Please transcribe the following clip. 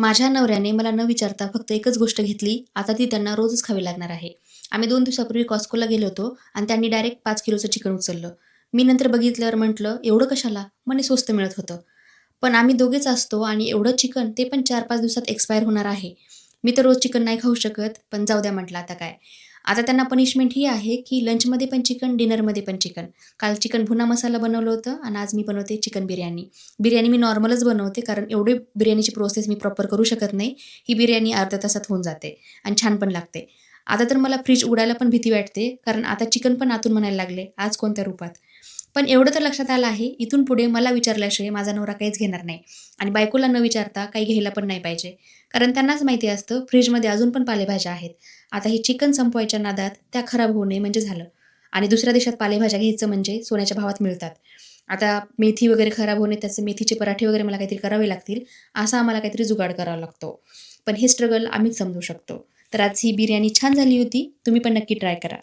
माझ्या नवऱ्याने मला न विचारता फक्त एकच गोष्ट घेतली, आता ती त्यांना रोजच खावी लागणार आहे. आम्ही 2 दिवसापूर्वी Costcoला गेलो होतो आणि त्यांनी डायरेक्ट 5 किलोचं चिकन उचललं. मी नंतर बघितल्यावर म्हटलं, "एवढं कशाला?" म्हणे, "स्वस्त मिळत होतं." पण आम्ही दोघेच असतो आणि एवढं चिकन ते पण 4-5 दिवसात एक्सपायर होणार आहे. मी तर रोज चिकन नाही खाऊ शकत, पण जाऊ द्या म्हटलं आता काय. आता त्यांना पनिशमेंट ही आहे, की लंचमध्ये पण चिकन, डिनरमध्ये पण चिकन. काल चिकन भुना मसाला बनवलं होतं आणि आज मी बनवते चिकन बिर्याणी. बिर्याणी मी नॉर्मलच बनवते कारण एवढी बिर्याणीची प्रोसेस मी प्रॉपर करू शकत नाही. ही बिर्याणी अर्ध्या तासात होऊन जाते आणि छान पण लागते. आता तर मला फ्रिज उघडायला पण भीती वाटते, कारण आता चिकन पण आतून म्हणायला लागले, "आज कोणत्या रूपात?" पण एवढं तर लक्षात आलं आहे, इथून पुढे मला विचारल्याशिवाय माझा नवरा काहीच घेणार नाही आणि बायकोला न विचारता काही घ्यायला पण नाही पाहिजे. कारण त्यांनाच माहिती असतं फ्रिजमध्ये अजून पण पालेभाज्या आहेत. आता हे चिकन संपवायच्या नादात त्या खराब होऊ नये म्हणजे झालं आणि दुसऱ्या देशात पालेभाज्या घ्यायचं म्हणजे सोन्याच्या भावात मिळतात. आता मेथी वगैरे खराब होणे, त्याचे मेथीचे पराठे वगैरे मला काहीतरी करावे लागतील, असा आम्हाला काहीतरी जुगाड करावा लागतो. पण हे स्ट्रगल आम्हीच समजू शकतो. तर आज ही बिर्याणी छान झाली होती. तुम्ही पण नक्की ट्राय करा.